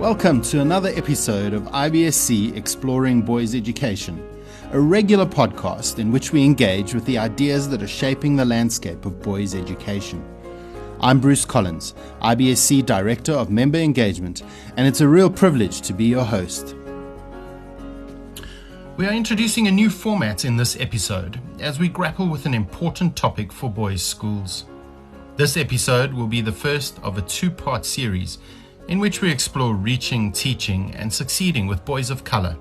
Welcome to another episode of IBSC Exploring Boys Education, a regular podcast in which we engage with the ideas that are shaping the landscape of boys' education. I'm Bruce Collins, IBSC Director of Member Engagement, and it's a real privilege to be your host. We are introducing a new format in this episode as we grapple with an important topic for boys' schools. This episode will be the first of a two-part series in which we explore reaching, teaching, and succeeding with boys of color.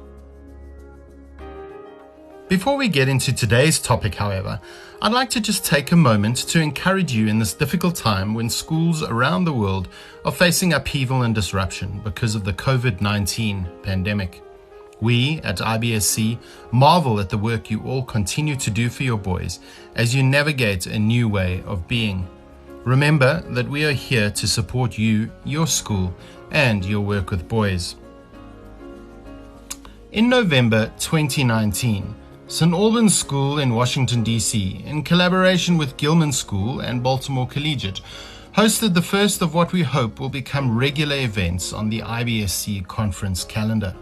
Before we get into today's topic, however, I'd like to just take a moment to encourage you in this difficult time when schools around the world are facing upheaval and disruption because of the COVID-19 pandemic. We at IBSC marvel at the work you all continue to do for your boys as you navigate a new way of being. Remember that we are here to support you, your school, and your work with boys. In November 2019, St. Albans School in Washington, D.C., in collaboration with Gilman School and Baltimore Collegiate, hosted the first of what we hope will become regular events on the IBSC conference calendar.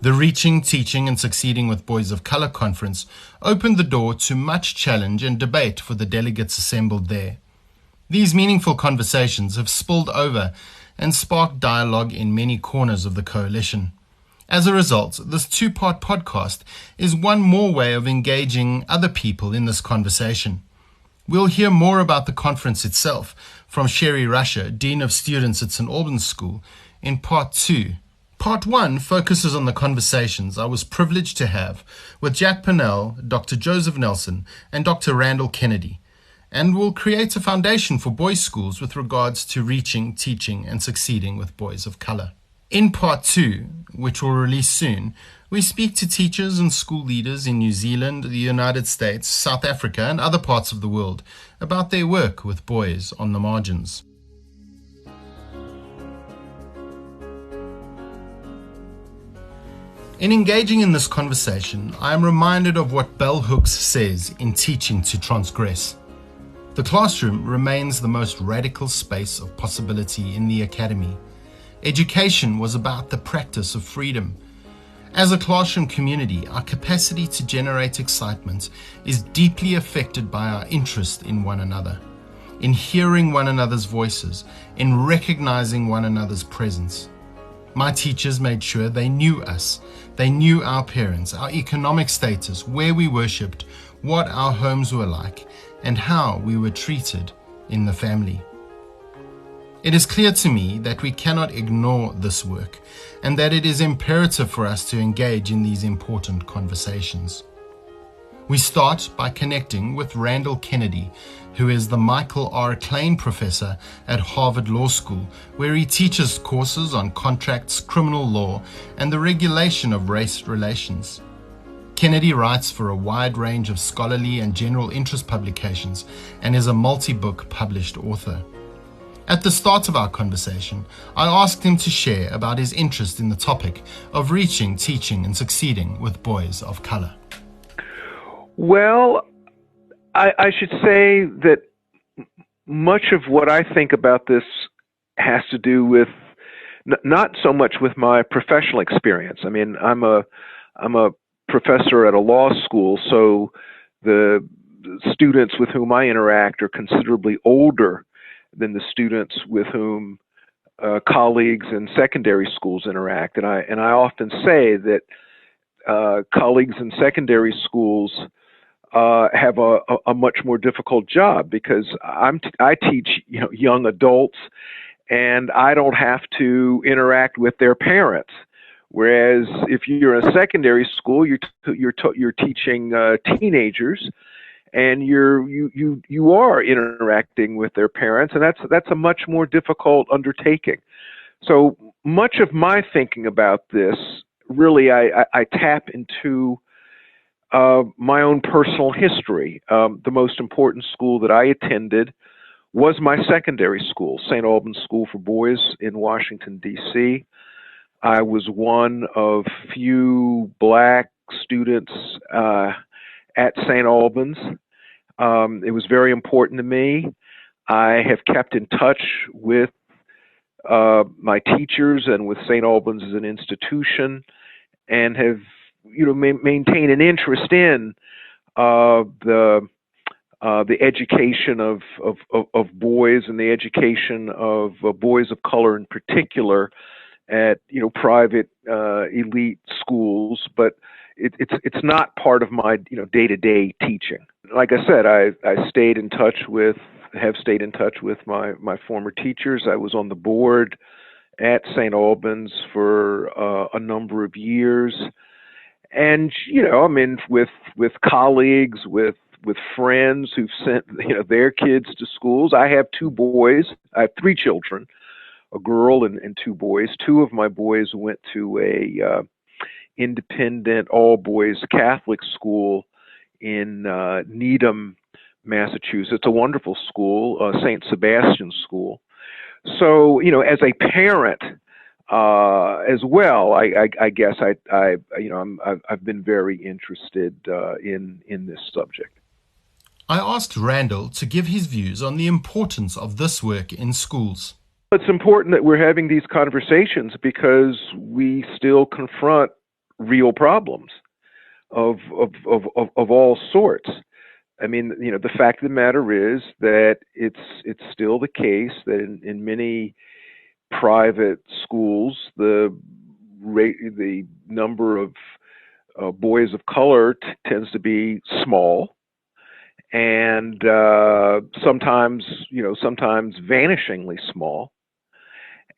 The Reaching, Teaching, and Succeeding with Boys of Color conference opened the door to much challenge and debate for the delegates assembled there. These meaningful conversations have spilled over and sparked dialogue in many corners of the coalition. As a result, this two-part podcast is one more way of engaging other people in this conversation. We'll hear more about the conference itself from Sherry Rusher, Dean of Students at St. Albans School, in Part 2. Part 1 focuses on the conversations I was privileged to have with Jack Pannell, Dr. Joseph Nelson, and Dr. Randall Kennedy, and will create a foundation for boys' schools with regards to reaching, teaching, and succeeding with boys of color. In Part 2, which will release soon, we speak to teachers and school leaders in New Zealand, the United States, South Africa, and other parts of the world about their work with boys on the margins. In engaging in this conversation, I am reminded of what Bell Hooks says in Teaching to Transgress. The classroom remains the most radical space of possibility in the academy. Education was about the practice of freedom. As a classroom community, our capacity to generate excitement is deeply affected by our interest in one another, in hearing one another's voices, in recognizing one another's presence. My teachers made sure they knew us. They knew our parents, our economic status, where we worshipped, what our homes were like, and how we were treated in the family. It is clear to me that we cannot ignore this work and that it is imperative for us to engage in these important conversations. We start by connecting with Randall Kennedy, who is the Michael R. Klein Professor at Harvard Law School, where he teaches courses on contracts, criminal law, and the regulation of race relations. Kennedy writes for a wide range of scholarly and general interest publications and is a multi-book published author. At the start of our conversation, I asked him to share about his interest in the topic of reaching, teaching, and succeeding with boys of color. Well, I should say that much of what I think about this has to do with not so much with my professional experience. I mean, I'm a professor at a law school, so the students with whom I interact are considerably older than the students with whom colleagues in secondary schools interact. And I often say that colleagues in secondary schools have a much more difficult job because I teach young adults, and I don't have to interact with their parents. Whereas if you're in a secondary school, you're teaching teenagers, and you are interacting with their parents, and that's a much more difficult undertaking. So much of my thinking about this, really, I tap into my own personal history. The most important school that I attended was my secondary school, St. Albans School for Boys in Washington, D.C. I was one of few black students at St. Albans. It was very important to me. I have kept in touch with my teachers and with St. Albans as an institution, and have maintained an interest in the education of boys and the education of boys of color in particular at private elite schools, but it's not part of my day-to-day teaching. Like I said, I have stayed in touch with my former teachers. I was on the board at St. Albans for a number of years, and I mean with colleagues, with friends who've sent their kids to schools. I have two boys. I have three children, a girl and two boys. Two of my boys went to a independent all-boys Catholic school in Needham, Massachusetts. A wonderful school, St. Sebastian's School. So, as a parent as well, I guess I've been very interested in this subject. I asked Randall to give his views on the importance of this work in schools. It's important that we're having these conversations because we still confront real problems of all sorts. I mean, the fact of the matter is that it's still the case that in many private schools, the number of boys of color tends to be small, and sometimes vanishingly small,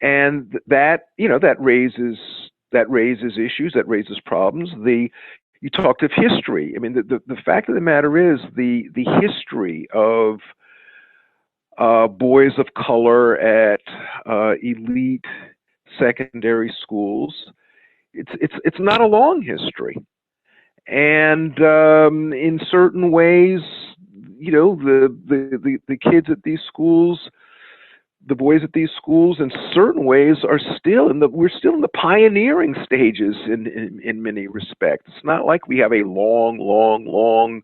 and that raises issues, that raises problems. You talked of history. I mean, the fact of the matter is the history of boys of color at elite secondary schools. It's not a long history, and in certain ways, the kids at these schools, the boys at these schools, in certain ways, we're still in the pioneering stages in many respects. It's not like we have a long,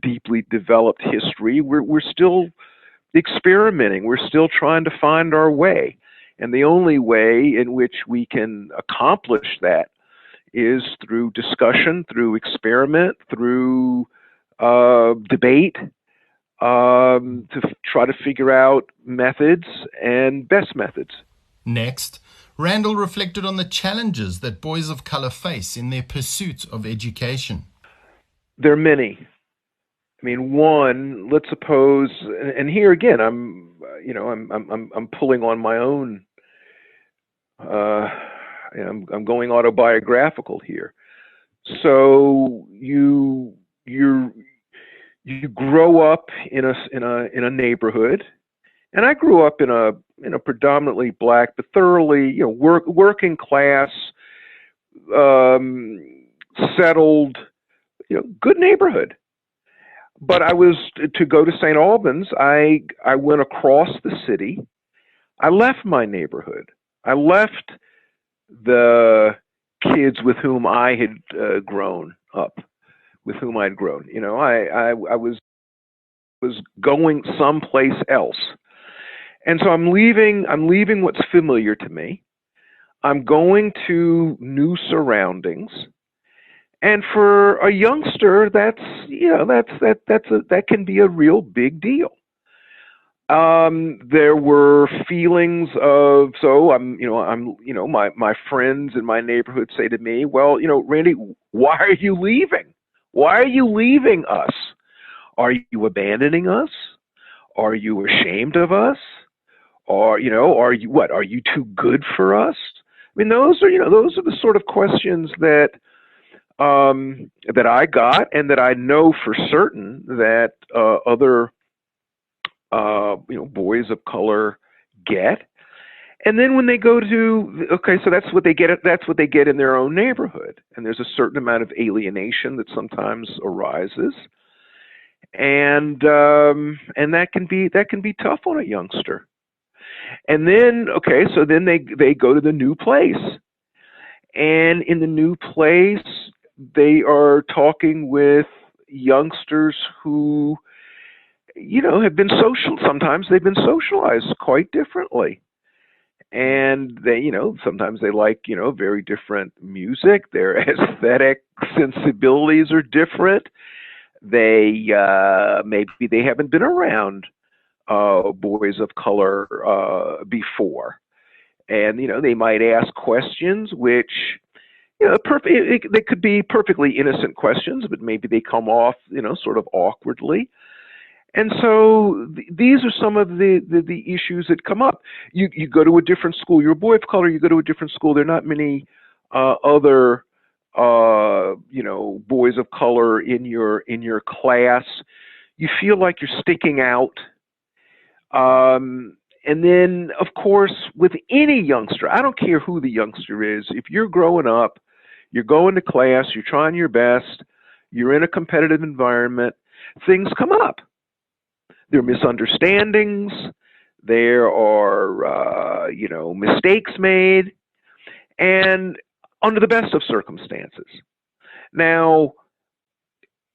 deeply developed history. We're still experimenting. We're still trying to find our way, and the only way in which we can accomplish that is through discussion, through experiment, through debate, to try to figure out methods and best methods. Next, Randall reflected on the challenges that boys of color face in their pursuit of education. There are many. I mean, one, let's suppose, and here again, I'm pulling on my own. I'm going autobiographical here. So you grow up in a neighborhood, and I grew up in a predominantly black but thoroughly working class, settled, good neighborhood. But I was to go to St. Albans. I went across the city. I left my neighborhood. I left the kids with whom I had grown up, with whom I'd grown. I was going someplace else, and so I'm leaving what's familiar to me. I'm going to new surroundings. And for a youngster, that can be a real big deal. There were feelings of, my friends in my neighborhood say to me, well, Randy, why are you leaving? Why are you leaving us? Are you abandoning us? Are you ashamed of us? Or, are you too good for us? I mean, those are the sort of questions that I got, and that I know for certain that other boys of color get. And then when they go to, so that's what they get. That's what they get in their own neighborhood, and there's a certain amount of alienation that sometimes arises, and that can be tough on a youngster. And then so then they go to the new place, and in the new place, they are talking with youngsters who, have been sometimes they've been socialized quite differently. And they, sometimes they like, very different music. Their aesthetic sensibilities are different. They maybe they haven't been around boys of color before, and they might ask questions which they could be perfectly innocent questions, but maybe they come off sort of awkwardly. And so these are some of the issues that come up. You go to a different school. You're a boy of color. You go to a different school. There are not many other boys of color in your class. You feel like you're sticking out. And then, of course, with any youngster, I don't care who the youngster is. If you're growing up, you're going to class, you're trying your best, you're in a competitive environment, things come up. There are misunderstandings. There are, mistakes made, and under the best of circumstances. Now,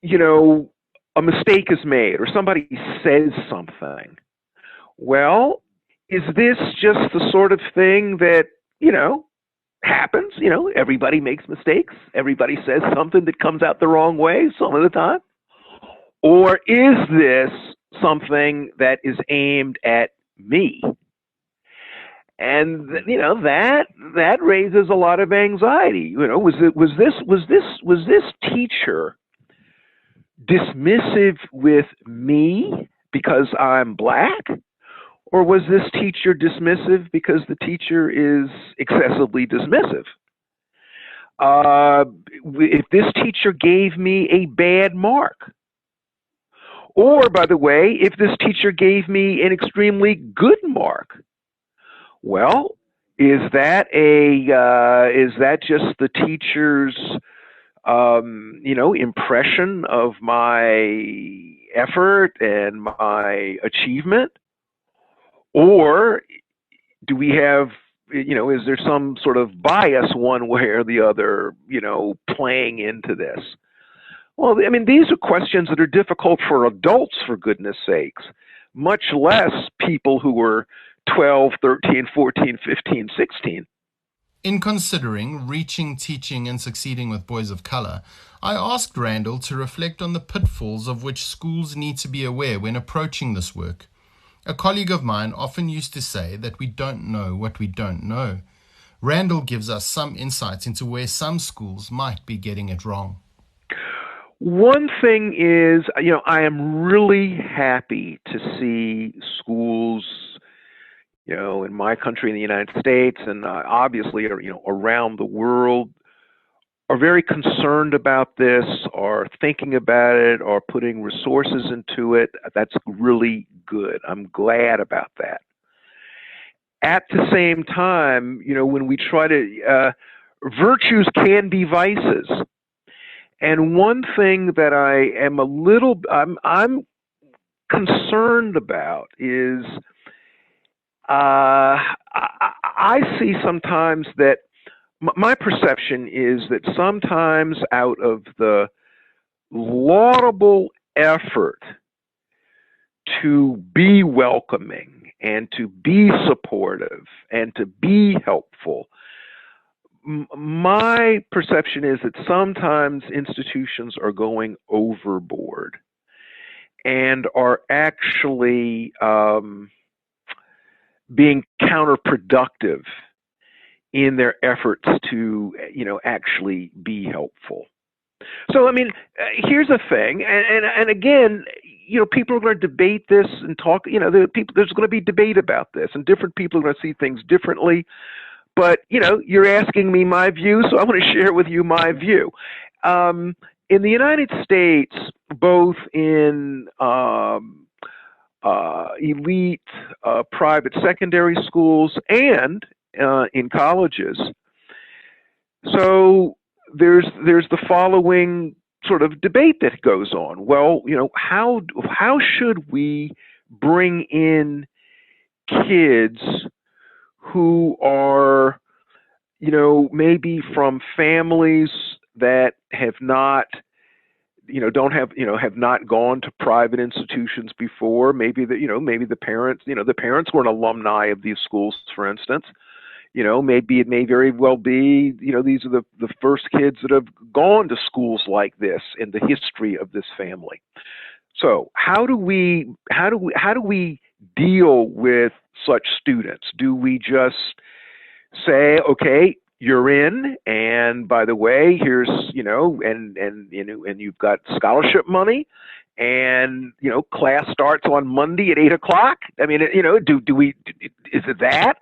a mistake is made, or somebody says something. Well, is this just the sort of thing that, happens? Everybody makes mistakes. Everybody says something that comes out the wrong way some of the time. Or is this something that is aimed at me? And that raises a lot of anxiety. Was this teacher dismissive with me because I'm black? Or was this teacher dismissive because the teacher is excessively dismissive? If this teacher gave me a bad mark, or, by the way, if this teacher gave me an extremely good mark, well, is that just the teacher's impression of my effort and my achievement? Or do we have, is there some sort of bias one way or the other, playing into this? Well, I mean, these are questions that are difficult for adults, for goodness sakes, much less people who were 12, 13, 14, 15, 16. In considering reaching, teaching, and succeeding with boys of color, I asked Randall to reflect on the pitfalls of which schools need to be aware when approaching this work. A colleague of mine often used to say that we don't know what we don't know. Randall gives us some insights into where some schools might be getting it wrong. One thing is, I am really happy to see schools, in my country, in the United States, and obviously, around the world, are very concerned about this, are thinking about it, are putting resources into it. That's really good. I'm glad about that. At the same time, when we try to, virtues can be vices. And one thing that I'm concerned about is I see sometimes that my perception is that sometimes out of the laudable effort to be welcoming and to be supportive and to be helpful, my perception is that sometimes institutions are going overboard and are actually being counterproductive in their efforts to, actually be helpful. So, I mean, here's the thing, and again, people are going to debate this and talk. There's going to be debate about this, and different people are going to see things differently. But, you're asking me my view, so I want to share with you my view. In the United States, both in elite private secondary schools and in colleges, so there's the following sort of debate that goes on. Well, how should we bring in kids who are, maybe from families that have not have not gone to private institutions before. Maybe maybe the parents weren't alumni of these schools, for instance. Maybe it may very well be, these are the first kids that have gone to schools like this in the history of this family. So how do we deal with such students? Do we just say, okay, you're in, and by the way, here's, and you've got scholarship money, and class starts on Monday at 8:00? I mean, do we, is it that?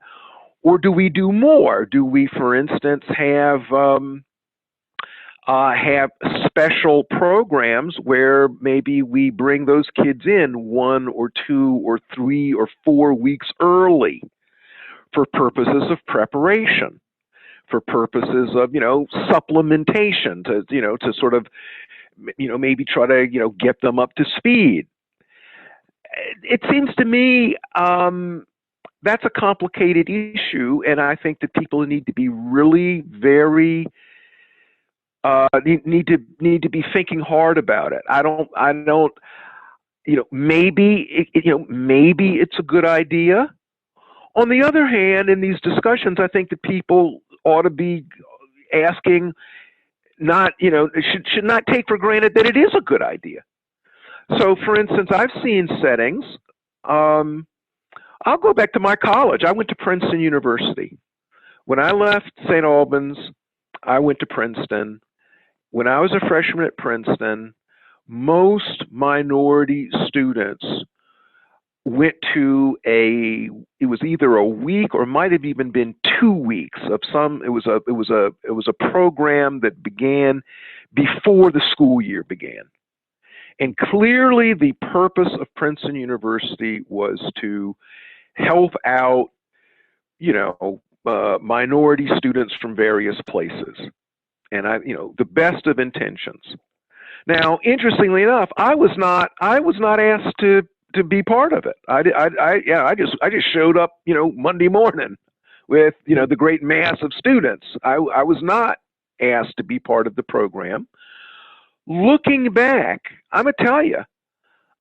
Or do we do more? Do we, for instance, have special programs where maybe we bring those kids in 1 or 2 or 3 or 4 weeks early for purposes of preparation, for purposes of supplementation, to sort of maybe try to get them up to speed? It seems to me that's a complicated issue, and I think that people need to be really very need to be thinking hard about it. I don't maybe maybe it's a good idea. On the other hand, in these discussions, I think that people ought to be asking, should not take for granted that it is a good idea. So, for instance, I've seen settings. I'll go back to my college. I went to Princeton University. When I left St. Albans, I went to Princeton. When I was a freshman at Princeton, most minority students went to it was either a week or might have even been 2 weeks of it was a program that began before the school year began. And clearly the purpose of Princeton University was to help out, minority students from various places. And the best of intentions. Now, interestingly enough, I was not asked to be part of it. I just showed up, Monday morning with, the great mass of students. I was not asked to be part of the program. Looking back, I'm gonna tell you,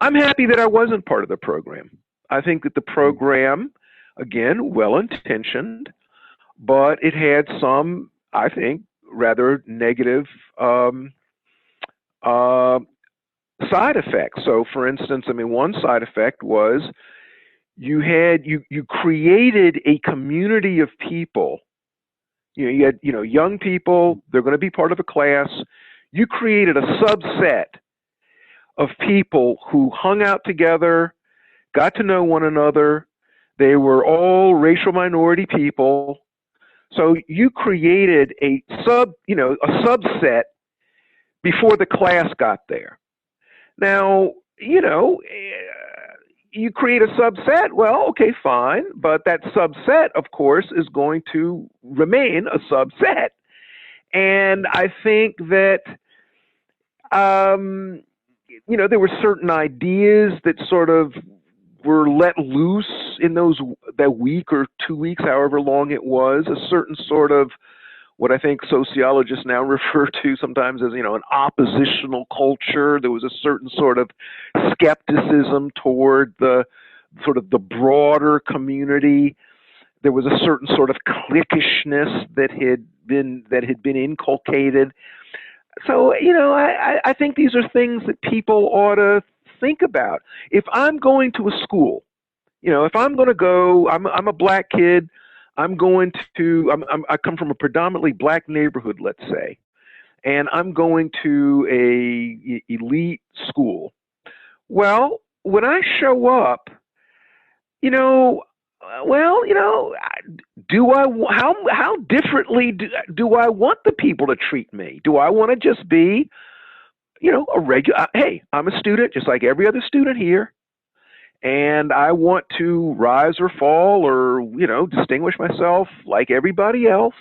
I'm happy that I wasn't part of the program. I think that the program, again, well-intentioned, but it had some, I think, rather negative side effects. So, for instance, one side effect was you created a community of people. You had young people. They're going to be part of a class. You created a subset of people who hung out together, got to know one another. They were all racial minority people. So you created a subset before the class got there. Now, you create a subset, well, okay, fine, but that subset, of course, is going to remain a subset. And I think that, there were certain ideas that sort of were let loose in that week or 2 weeks, however long it was, a certain sort of what I think sociologists now refer to sometimes as, an oppositional culture. There was a certain sort of skepticism toward the broader community. There was a certain sort of cliquishness that had been inculcated. So, I think these are things that people ought to think about. If I'm going to a school, if I'm going to go, I'm a black kid. I come from a predominantly black neighborhood, let's say, and I'm going to a elite school. Well, when I show up, how differently do I want the people to treat me? Do I want to just be, a regular, hey, I'm a student just like every other student here, and I want to rise or fall or, distinguish myself like everybody else?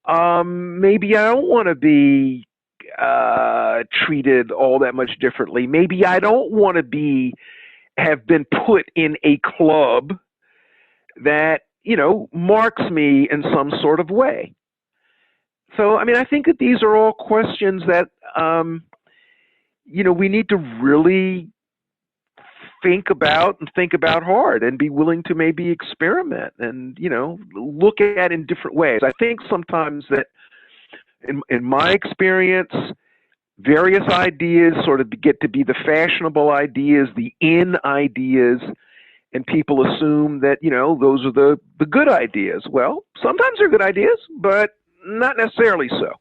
Maybe I don't want to be treated all that much differently. Maybe I don't want to have been put in a club that, marks me in some sort of way. So, I think that these are all questions that we need to really think about hard and be willing to maybe experiment and, look at it in different ways. I think sometimes that in my experience, various ideas sort of get to be the fashionable ideas, the in ideas, and people assume that, those are the good ideas. Well, sometimes they're good ideas, but not necessarily so.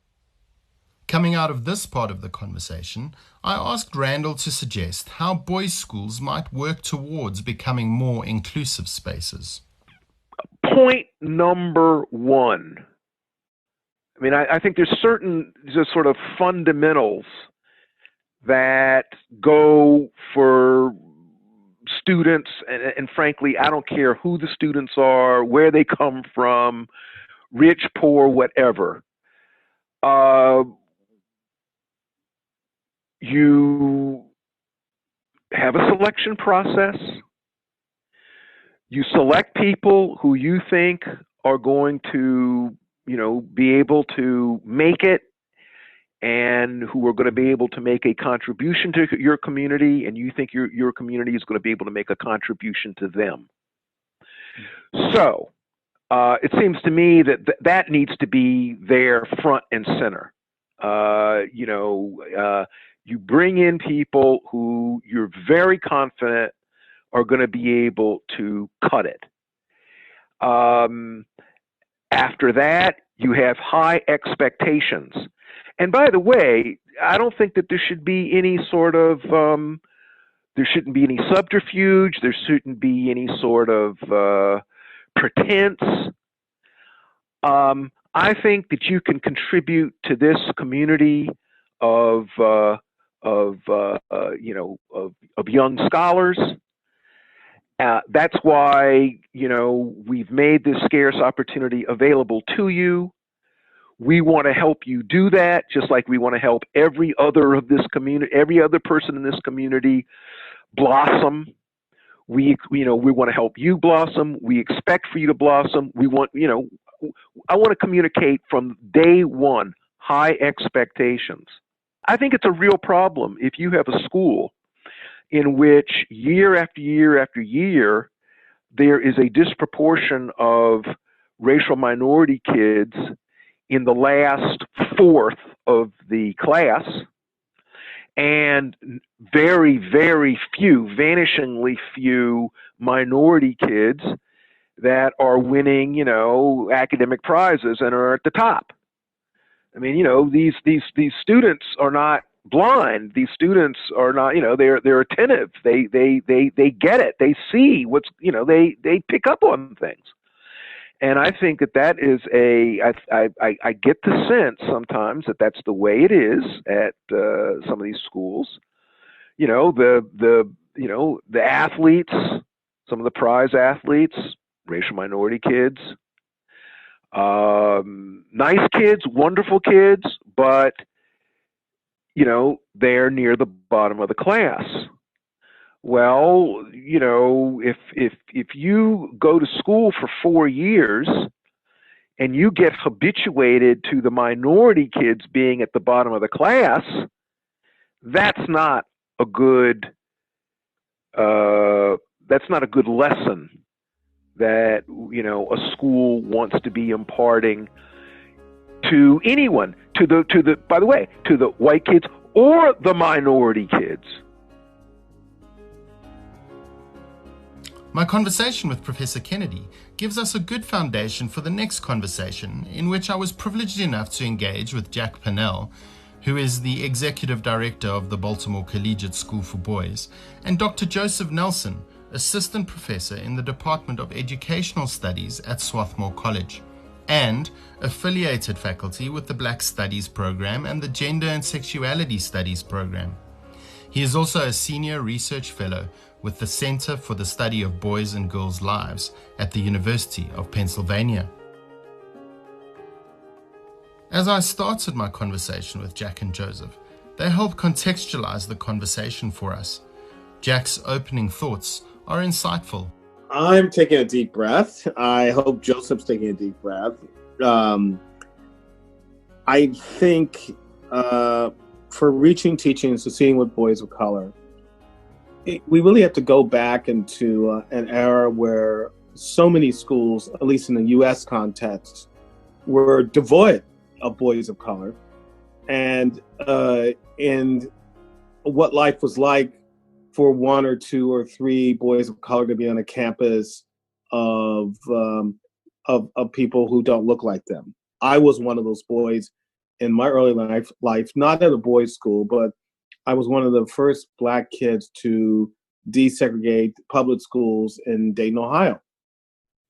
Coming out of this part of the conversation, I asked Randall to suggest how boys' schools might work towards becoming more inclusive spaces. Point number one. I mean, I think there's certain just sort of fundamentals that go for students, and frankly, I don't care who the students are, where they come from, rich, poor, whatever. You have a selection process. You select people who you think are going to, be able to make it and who are going to be able to make a contribution to your community, and you think your community is going to be able to make a contribution to them. So it seems to me that needs to be there front and center. You bring in people who you're very confident are going to be able to cut it. After that, you have high expectations. And by the way, I don't think that there should be any sort of, there shouldn't be any subterfuge. There shouldn't be any sort of pretense. I think that you can contribute to this community of young scholars. That's why, we've made this scarce opportunity available to you. We want to help you do that, just like we want to help every other person in this community blossom. We want to help you blossom. We expect for you to blossom. I want to communicate from day one, high expectations. I think it's a real problem if you have a school in which year after year after year, there is a disproportion of racial minority kids in the last fourth of the class, and very, very few, vanishingly few minority kids that are winning, academic prizes and are at the top. I mean, these students are not blind. These students are not, they're attentive. They get it. They see what's, they pick up on things. And I think that is I get the sense sometimes that that's the way it is at some of these schools. The athletes, some of the prize athletes, racial minority kids, nice kids, wonderful kids, but they're near the bottom of the class. Well, if you go to school for 4 years and you get habituated to the minority kids being at the bottom of the class, that's not a good lesson that a school wants to be imparting to anyone, to the white kids or the minority kids. My conversation with Professor Kennedy gives us a good foundation for the next conversation, in which I was privileged enough to engage with Jack Pannell, who is the Executive Director of the Baltimore Collegiate School for Boys, and Dr. Joseph Nelson, Assistant Professor in the Department of Educational Studies at Swarthmore College, and affiliated faculty with the Black Studies Program and the Gender and Sexuality Studies Program. He is also a Senior Research Fellow with the Center for the Study of Boys and Girls' Lives at the University of Pennsylvania. As I started my conversation with Jack and Joseph, they helped contextualize the conversation for us. Jack's opening thoughts are insightful. I'm taking a deep breath. I hope Joseph's taking a deep breath. I think for reaching, teaching, and succeeding with boys of color, we really have to go back into an era where so many schools, at least in the U.S. context, were devoid of boys of color, and what life was like for one or two or three boys of color to be on a campus of people who don't look like them. I was one of those boys in my early life, not at a boys' school, but I was one of the first Black kids to desegregate public schools in Dayton, Ohio.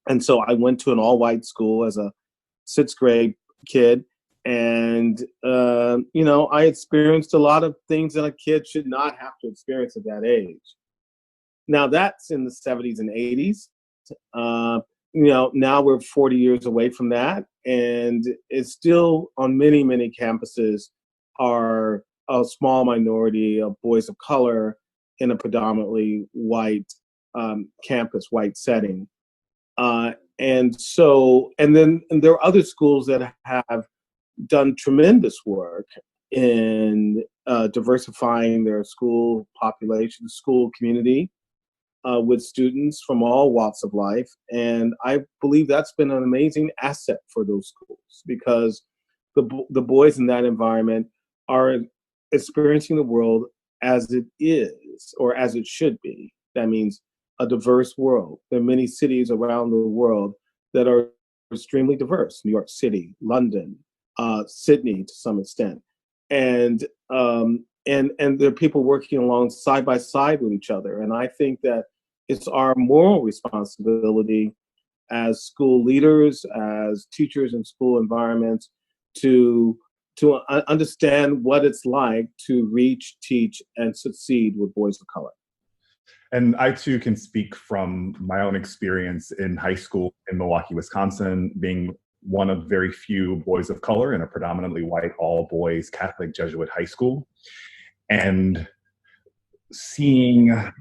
And so I went to an all-white school as a sixth grade kid. And, I experienced a lot of things that a kid should not have to experience at that age. Now that's in the 70s and 80s. Now we're 40 years away from that. And it's still on many, many campuses are a small minority of boys of color in a predominantly white campus, white setting. And then there are other schools that have done tremendous work in diversifying their school population, school community, with students from all walks of life. And I believe that's been an amazing asset for those schools, because the boys in that environment are experiencing the world as it is, or as it should be. That means a diverse world. There are many cities around the world that are extremely diverse: New York City, London, Sydney to some extent, and there are people working along side by side with each other. And I think that it's our moral responsibility as school leaders, as teachers in school environments, to understand what it's like to reach, teach, and succeed with boys of color. And I too can speak from my own experience in high school in Milwaukee, Wisconsin, being one of very few boys of color in a predominantly white, all-boys Catholic Jesuit high school. And seeing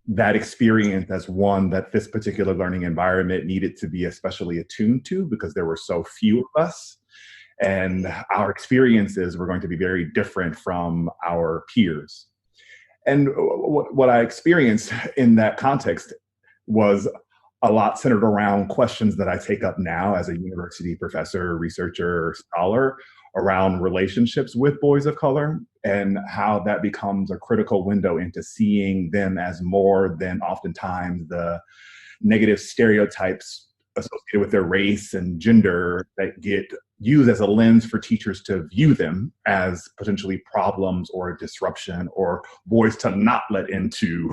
that experience as one that this particular learning environment needed to be especially attuned to, because there were so few of us, and our experiences were going to be very different from our peers. And what I experienced in that context was a lot centered around questions that I take up now as a university professor, researcher, scholar, around relationships with boys of color, and how that becomes a critical window into seeing them as more than oftentimes the negative stereotypes associated with their race and gender that get used as a lens for teachers to view them as potentially problems or a disruption, or boys to not let into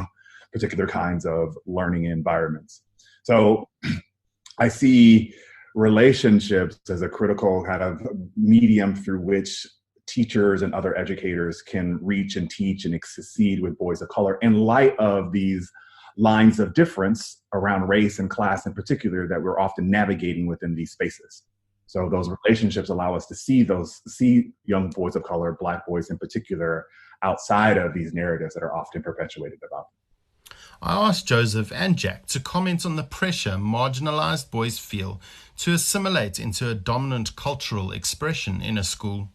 particular kinds of learning environments. So I see relationships as a critical kind of medium through which teachers and other educators can reach and teach and succeed with boys of color in light of these lines of difference around race and class in particular that we're often navigating within these spaces. So those relationships allow us to see young boys of color, Black boys in particular, outside of these narratives that are often perpetuated about them. I asked Joseph and Jack to comment on the pressure marginalized boys feel to assimilate into a dominant cultural expression in a school.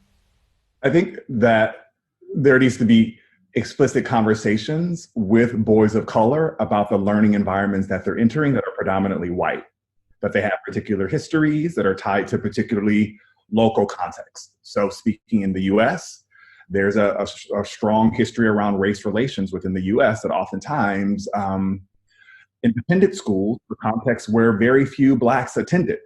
I think that there needs to be explicit conversations with boys of color about the learning environments that they're entering that are predominantly white, that they have particular histories that are tied to particularly local context. So speaking in the US, there's a strong history around race relations within the US that oftentimes independent schools were contexts where very few Blacks attended.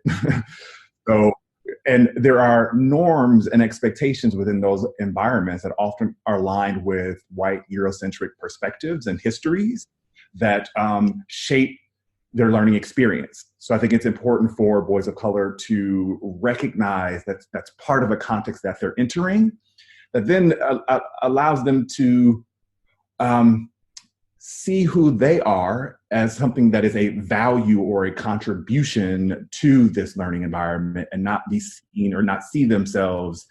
And there are norms and expectations within those environments that often are aligned with white Eurocentric perspectives and histories that shape their learning experience. So I think it's important for boys of color to recognize that that's part of a context that they're entering, that then allows them to see who they are as something that is a value or a contribution to this learning environment, and not be seen or not see themselves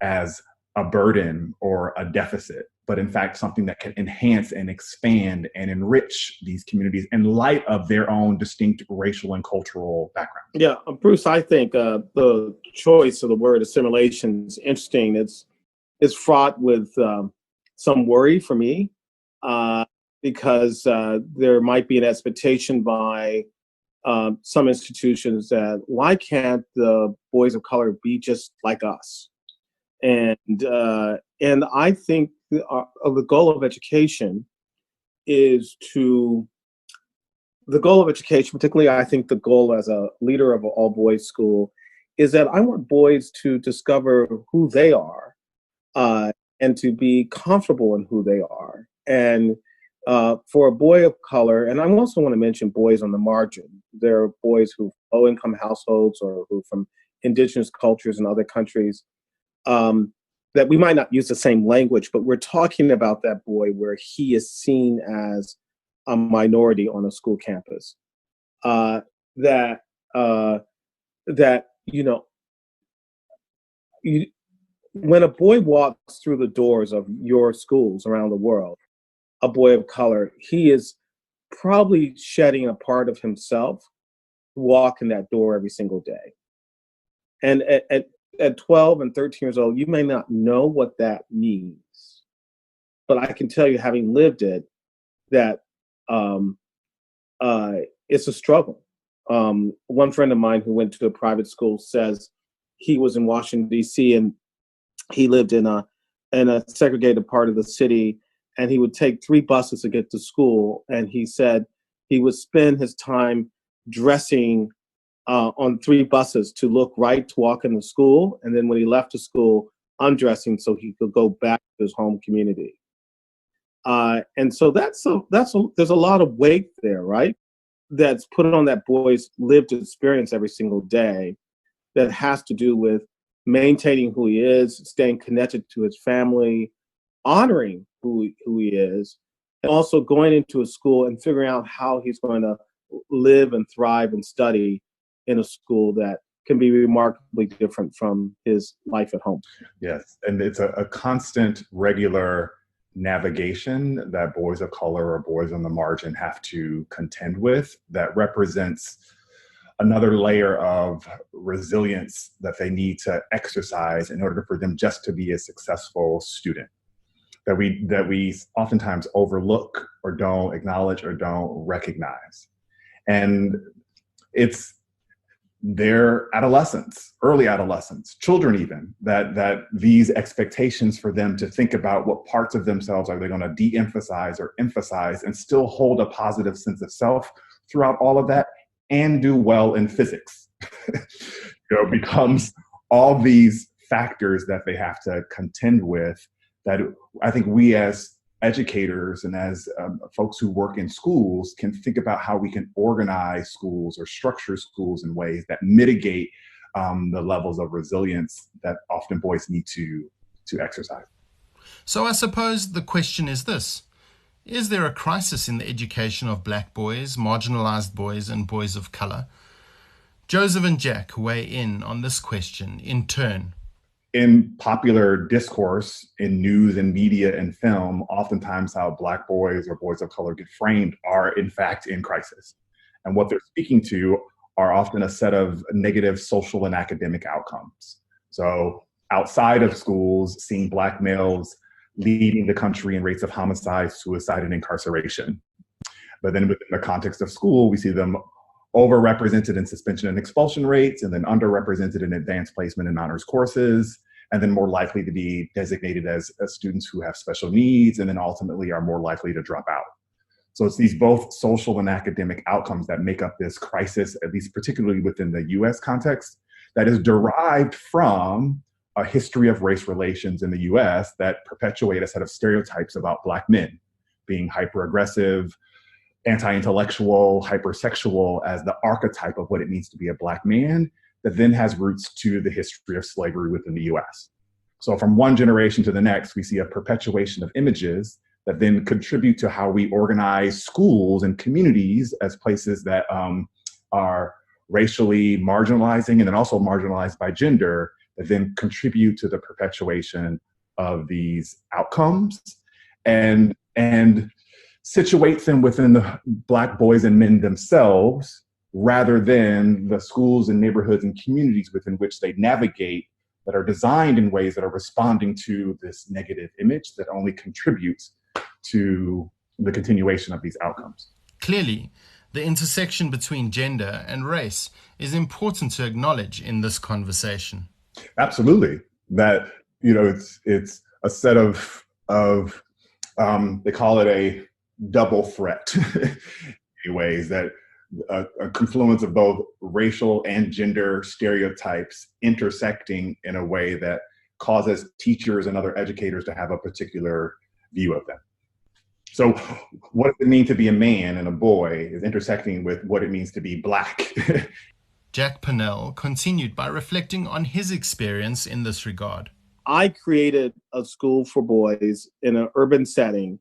as a burden or a deficit, but in fact something that can enhance and expand and enrich these communities in light of their own distinct racial and cultural background. Yeah, Bruce, I think the choice of the word assimilation is interesting. is fraught with some worry for me, because there might be an expectation by some institutions that why can't the boys of color be just like us? And I think the goal of education is the goal of education, particularly I think the goal as a leader of an all boys school, is that I want boys to discover who they are, and to be comfortable in who they are. And for a boy of color, and I also want to mention boys on the margin. There are boys who low income households or who from indigenous cultures in other countries, that we might not use the same language, but we're talking about that boy where he is seen as a minority on a school campus. That when a boy walks through the doors of your schools around the world, a boy of color, he is probably shedding a part of himself to walk in that door every single day. And at 12 and 13 years old, you may not know what that means, but I can tell you, having lived it, that it's a struggle. One friend of mine who went to a private school says he was in Washington, D.C., and he lived in a segregated part of the city, and he would take 3 buses to get to school. And he said he would spend his time dressing on 3 buses to look right to walk into school, and then when he left the school, undressing so he could go back to his home community. And so there's a lot of weight there, right? That's put on that boy's lived experience every single day that has to do with maintaining who he is, staying connected to his family, honoring who he is, and also going into a school and figuring out how he's going to live and thrive and study in a school that can be remarkably different from his life at home. Yes, and it's a constant, regular navigation that boys of color or boys on the margin have to contend with, that represents another layer of resilience that they need to exercise in order for them just to be a successful student, that we oftentimes overlook or don't acknowledge or don't recognize. And it's their adolescents, early adolescents, children even, that these expectations for them to think about what parts of themselves are they going to de-emphasize or emphasize and still hold a positive sense of self throughout all of that and do well in physics, becomes all these factors that they have to contend with, that I think we as educators and as folks who work in schools can think about how we can organize schools or structure schools in ways that mitigate the levels of resilience that often boys need to exercise. So I suppose the question is this: is there a crisis in the education of black boys, marginalized boys, and boys of color? Joseph and Jack weigh in on this question in turn. In popular discourse, in news and media and film, oftentimes how black boys or boys of color get framed are in fact in crisis. And what they're speaking to are often a set of negative social and academic outcomes. So outside of schools, seeing black males leading the country in rates of homicide, suicide, and incarceration. But then within the context of school, we see them overrepresented in suspension and expulsion rates, and then underrepresented in advanced placement and honors courses, and then more likely to be designated as students who have special needs, and then ultimately are more likely to drop out. So it's these both social and academic outcomes that make up this crisis, at least particularly within the US context, that is derived from a history of race relations in the US that perpetuate a set of stereotypes about black men being hyper-aggressive, anti-intellectual, hypersexual as the archetype of what it means to be a black man, that then has roots to the history of slavery within the US. So from one generation to the next, we see a perpetuation of images that then contribute to how we organize schools and communities as places that are racially marginalizing and then also marginalized by gender, that then contribute to the perpetuation of these outcomes and situate them within the black boys and men themselves, rather than the schools and neighborhoods and communities within which they navigate that are designed in ways that are responding to this negative image that only contributes to the continuation of these outcomes. Clearly, the intersection between gender and race is important to acknowledge in this conversation. Absolutely. That, it's a set of they call it a double threat in ways, that a confluence of both racial and gender stereotypes intersecting in a way that causes teachers and other educators to have a particular view of them. So what does it mean to be a man and a boy is intersecting with what it means to be Black. Jack Pannell continued by reflecting on his experience in this regard. I created a school for boys in an urban setting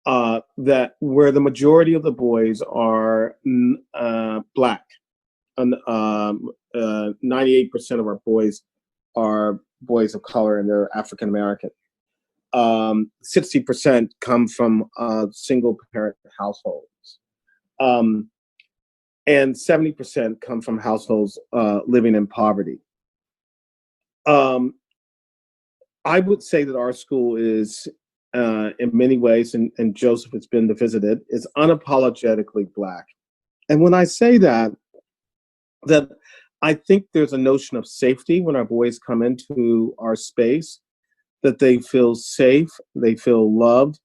that where the majority of the boys are Black. 98% of our boys are boys of color, and they're African American. 60% come from single parent households. And 70% come from households living in poverty. I would say that our school is, in many ways, and Joseph has been to visit it, is unapologetically Black. And when I say that I think there's a notion of safety when our boys come into our space, that they feel safe, they feel loved,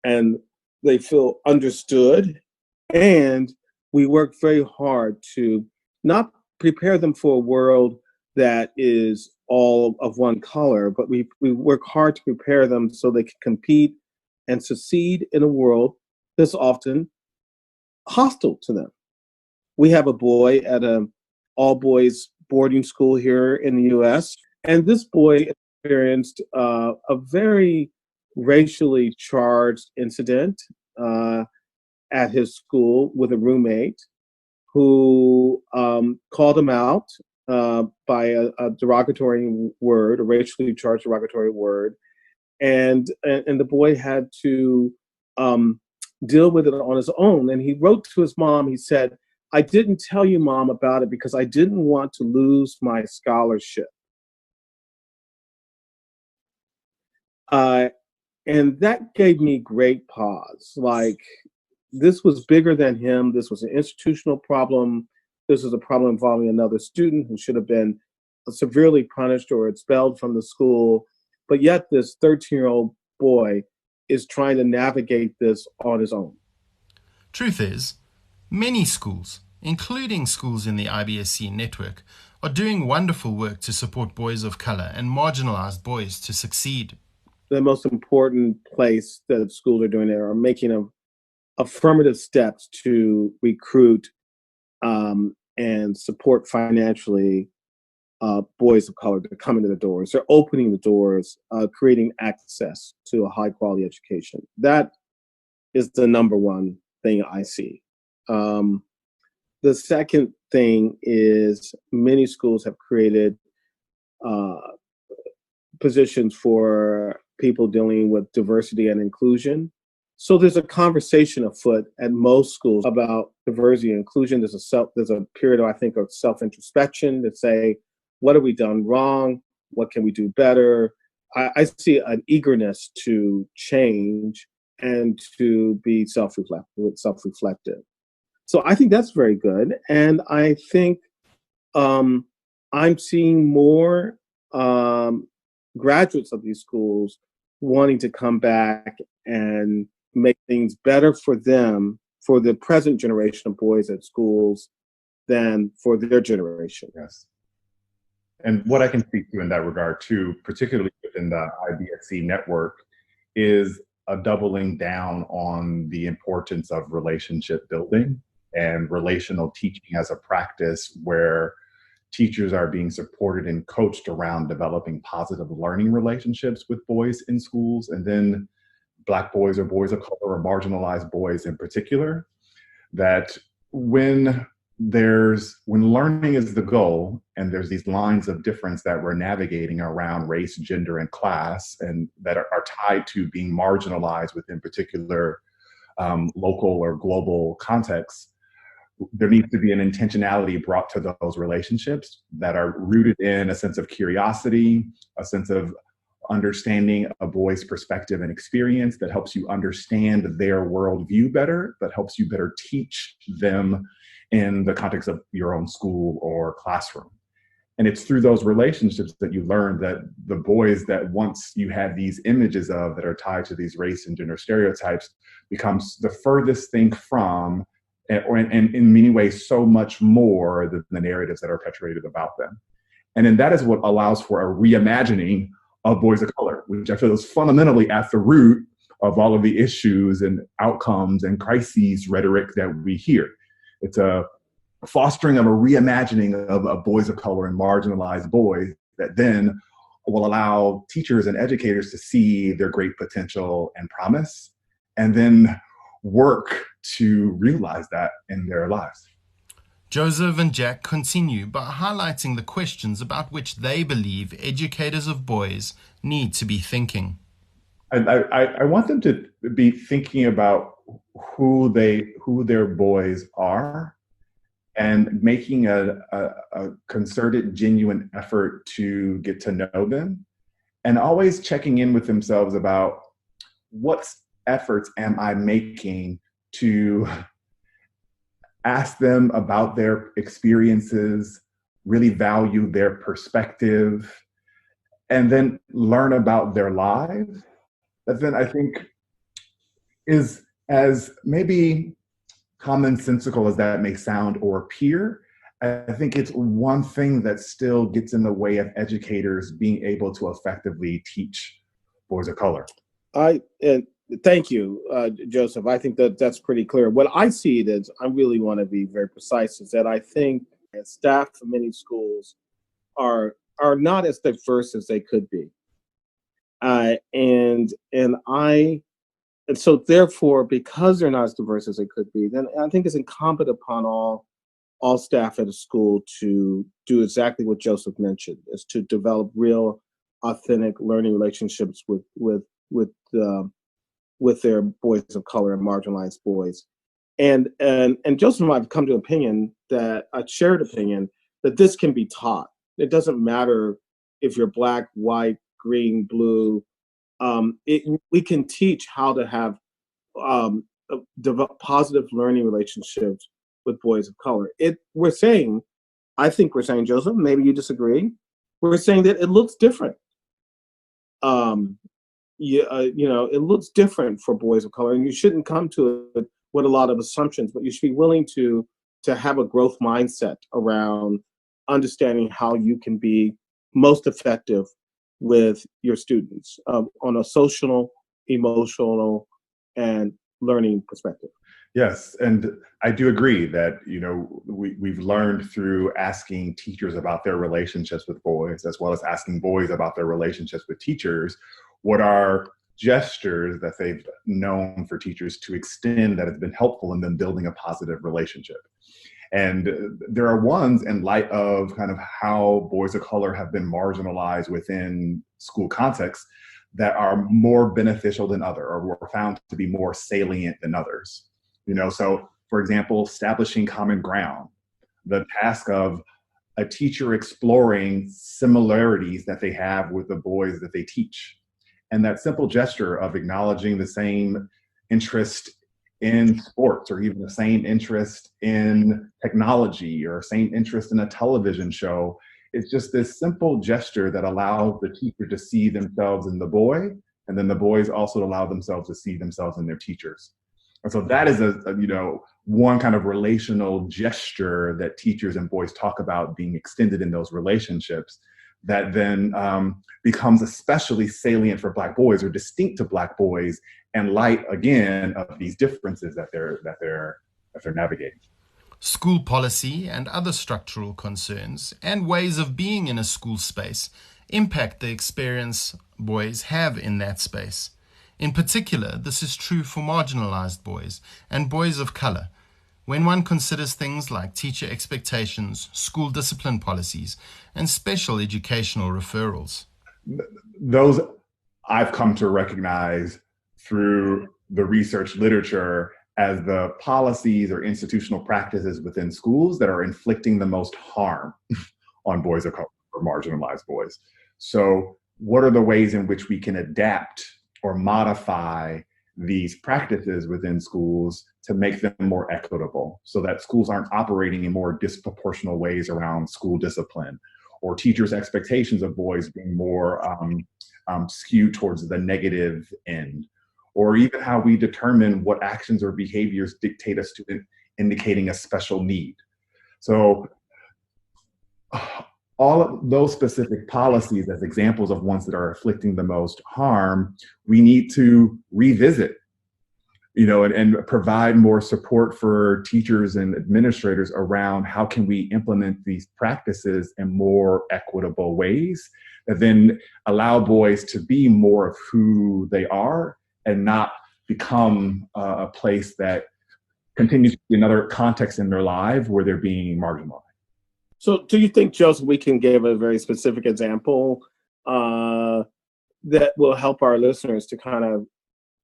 and they feel understood. And we work very hard to not prepare them for a world that is all of one color, but we work hard to prepare them so they can compete and succeed in a world that's often hostile to them. We have a boy at an all-boys boarding school here in the U.S., and this boy experienced a very racially charged incident at his school with a roommate who called him out by a derogatory word, a racially charged derogatory word, and the boy had to deal with it on his own. And he wrote to his mom. He said, "I didn't tell you, Mom, about it because I didn't want to lose my scholarship." And that gave me great pause. Like, this was bigger than him. This was an institutional problem. This was a problem involving another student who should have been severely punished or expelled from the school. But yet this 13-year-old boy is trying to navigate this on his own. Truth is, many schools, including schools in the IBSC network, are doing wonderful work to support boys of color and marginalized boys to succeed. The most important place that schools are doing there are making affirmative steps to recruit and support financially boys of color to come into the doors. They're opening the doors, creating access to a high quality education. That is the number one thing I see. The second thing is many schools have created positions for people dealing with diversity and inclusion. So there's a conversation afoot at most schools about diversity and inclusion. There's a period, I think, of self-introspection to say, what have we done wrong? What can we do better? I see an eagerness to change and to be self-reflective. So I think that's very good. And I think I'm seeing more graduates of these schools wanting to come back and make things better for them, for the present generation of boys at schools, than for their generation. Yes. And what I can speak to in that regard too, particularly within the IBSC network, is a doubling down on the importance of relationship building and relational teaching as a practice where teachers are being supported and coached around developing positive learning relationships with boys in schools, and then Black boys or boys of color or marginalized boys in particular, that when learning is the goal and there's these lines of difference that we're navigating around race, gender, and class, and that are tied to being marginalized within particular local or global contexts, there needs to be an intentionality brought to those relationships that are rooted in a sense of curiosity, a sense of understanding a boy's perspective and experience that helps you understand their worldview better, that helps you better teach them in the context of your own school or classroom. And it's through those relationships that you learn that the boys that once you had these images of that are tied to these race and gender stereotypes becomes the furthest thing from, or in many ways, so much more than the narratives that are perpetuated about them. And then that is what allows for a reimagining of boys of color, which I feel is fundamentally at the root of all of the issues and outcomes and crises rhetoric that we hear. It's a fostering of a reimagining of boys of color and marginalized boys that then will allow teachers and educators to see their great potential and promise, and then work to realize that in their lives. Joseph and Jack continue by highlighting the questions about which they believe educators of boys need to be thinking. I want them to be thinking about who their boys are, and making a concerted, genuine effort to get to know them, and always checking in with themselves about what efforts am I making to ask them about their experiences, really value their perspective, and then learn about their lives. That then I think is, as maybe commonsensical as that may sound or appear, I think it's one thing that still gets in the way of educators being able to effectively teach boys of color. Thank you, Joseph. I think that's pretty clear. What I see it as, I really want to be very precise, is that I think staff in many schools are not as diverse as they could be, and so therefore, because they're not as diverse as they could be, then I think it's incumbent upon all staff at a school to do exactly what Joseph mentioned, is to develop real, authentic learning relationships with their boys of color and marginalized boys. And Joseph and I have come to a shared opinion that this can be taught. It doesn't matter if you're black, white, green, blue. We can teach how to have develop positive learning relationships with boys of color. I think we're saying, Joseph, maybe you disagree, we're saying that it looks different. It looks different for boys of color, and you shouldn't come to it with a lot of assumptions, but you should be willing to have a growth mindset around understanding how you can be most effective with your students on a social, emotional, and learning perspective. Yes, and I do agree that we've learned through asking teachers about their relationships with boys, as well as asking boys about their relationships with teachers, what are gestures that they've known for teachers to extend that has been helpful in them building a positive relationship. And there are ones in light of kind of how boys of color have been marginalized within school contexts that are more beneficial than others, or were found to be more salient than others. So for example, establishing common ground, the task of a teacher exploring similarities that they have with the boys that they teach. And that simple gesture of acknowledging the same interest in sports, or even the same interest in technology, or same interest in a television show. It's just this simple gesture that allows the teacher to see themselves in the boy, and then the boys also allow themselves to see themselves in their teachers. And so that is one kind of relational gesture that teachers and boys talk about being extended in those relationships, that then becomes especially salient for Black boys, or distinct to Black boys, in light again of these differences that they're navigating. School policy and other structural concerns and ways of being in a school space impact the experience boys have in that space. In particular, this is true for marginalized boys and boys of color, when one considers things like teacher expectations, school discipline policies, and special educational referrals. Those I've come to recognize through the research literature as the policies or institutional practices within schools that are inflicting the most harm on boys of color or marginalized boys. So what are the ways in which we can adapt or modify these practices within schools to make them more equitable so that schools aren't operating in more disproportional ways around school discipline, or teachers' expectations of boys being more skewed towards the negative end, or even how we determine what actions or behaviors dictate a student indicating a special need. So all of those specific policies as examples of ones that are inflicting the most harm, we need to revisit, and provide more support for teachers and administrators around how can we implement these practices in more equitable ways that then allow boys to be more of who they are and not become a place that continues to be another context in their life where they're being marginalized. So do you think, Joseph, we can give a very specific example that will help our listeners to kind of,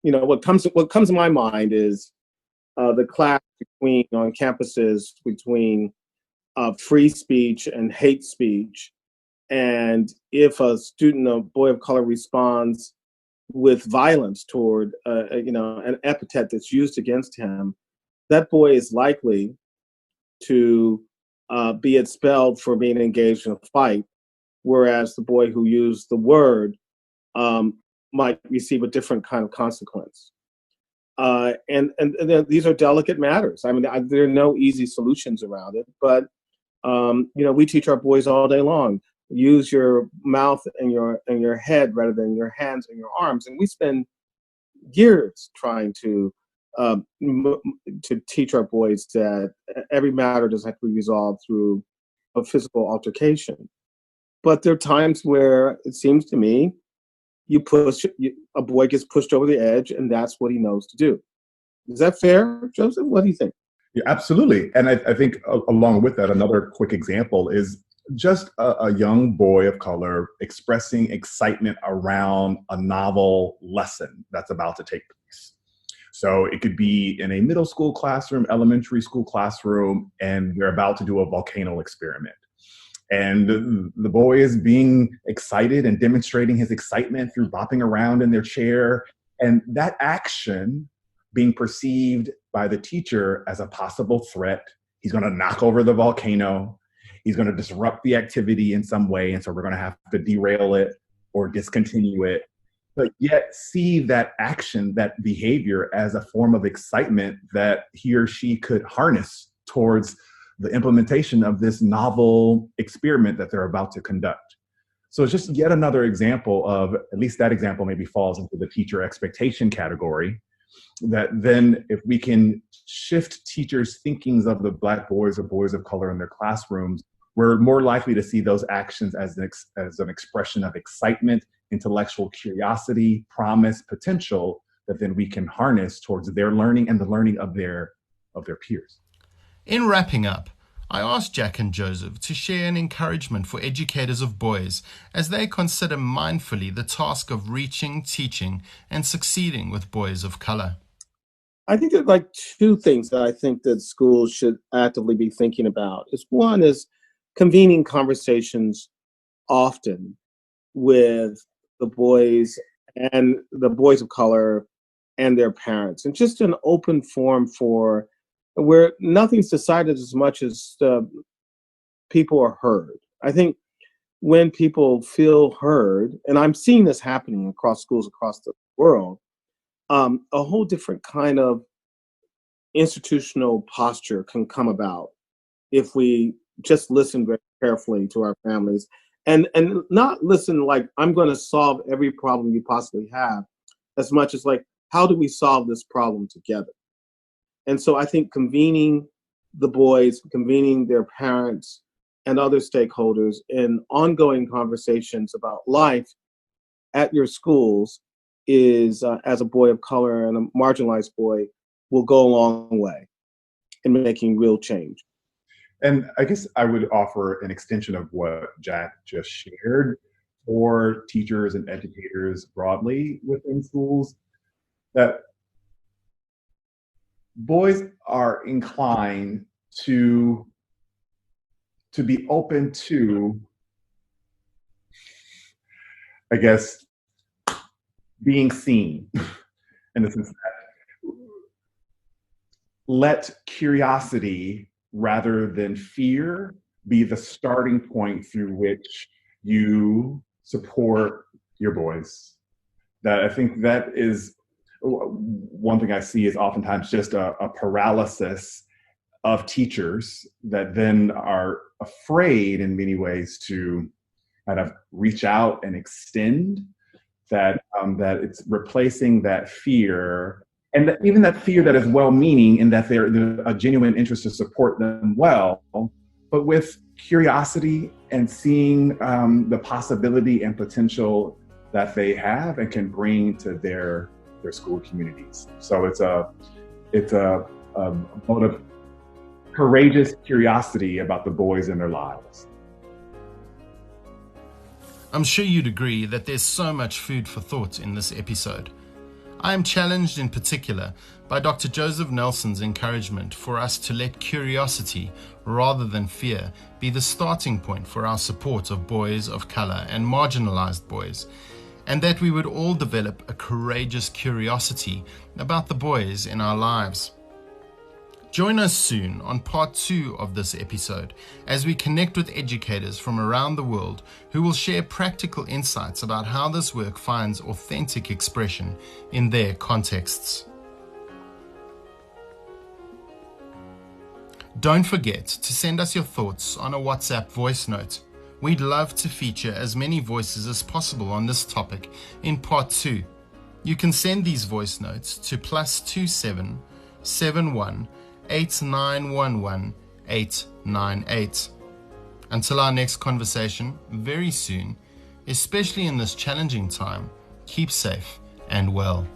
what comes to my mind is the clash on campuses between free speech and hate speech. And if a student, a boy of color, responds with violence toward, an epithet that's used against him, that boy is likely to be expelled for being engaged in a fight, whereas the boy who used the word might receive a different kind of consequence. And these are delicate matters. I mean, there are no easy solutions around it, but we teach our boys all day long: use your mouth and your head rather than your hands and your arms. And we spend years trying to teach our boys that every matter doesn't have to be resolved through a physical altercation. But there are times where it seems to me a boy gets pushed over the edge, and that's what he knows to do. Is that fair, Joseph? What do you think? Yeah, absolutely. And I think along with that, another quick example is just a young boy of color expressing excitement around a novel lesson that's about to take place. So it could be in a middle school classroom, elementary school classroom, and they're about to do a volcano experiment. And the boy is being excited and demonstrating his excitement through bopping around in their chair. And that action being perceived by the teacher as a possible threat. He's going to knock over the volcano. He's going to disrupt the activity in some way. And so we're going to have to derail it or discontinue it. But yet see that action, that behavior as a form of excitement that he or she could harness towards the implementation of this novel experiment that they're about to conduct. So it's just yet another example of, at least that example maybe falls into the teacher expectation category, that then if we can shift teachers' thinkings of the Black boys or boys of color in their classrooms, we're more likely to see those actions as an expression of excitement, intellectual curiosity, promise, potential, that then we can harness towards their learning and the learning of their peers. In wrapping up, I asked Jack and Joseph to share an encouragement for educators of boys as they consider mindfully the task of reaching, teaching, and succeeding with boys of color. I think there are two things that I think that schools should actively be thinking about. One is convening conversations often with the boys of color and their parents, and just an open forum where nothing's decided as much as people are heard. I think when people feel heard, and I'm seeing this happening across schools across the world, a whole different kind of institutional posture can come about if we just listen very carefully to our families and not listen like I'm going to solve every problem you possibly have, as much as how do we solve this problem together? And so I think convening the boys, convening their parents and other stakeholders in ongoing conversations about life at your schools is, as a boy of color and a marginalized boy, will go a long way in making real change. And I guess I would offer an extension of what Jack just shared for teachers and educators broadly within schools, that boys are inclined to be open to, I guess, being seen in the sense that let curiosity rather than fear be the starting point through which you support your boys. That I think that is one thing I see is oftentimes just a paralysis of teachers that then are afraid in many ways to kind of reach out and extend, that it's replacing that fear, and even that fear that is well-meaning in that there's a genuine interest to support them well, but with curiosity and seeing the possibility and potential that they have and can bring to their school communities. So it's a vote of courageous curiosity about the boys in their lives. I'm sure you'd agree that there's so much food for thought in this episode. I am challenged in particular by Dr. Joseph Nelson's encouragement for us to let curiosity rather than fear be the starting point for our support of boys of color and marginalized boys, and that we would all develop a courageous curiosity about the boys in our lives. Join us soon on part 2 of this episode as we connect with educators from around the world who will share practical insights about how this work finds authentic expression in their contexts. Don't forget to send us your thoughts on a WhatsApp voice note. We'd love to feature as many voices as possible on this topic in part 2. You can send these voice notes to +27 71 8911 898. Until our next conversation very soon, especially in this challenging time, keep safe and well.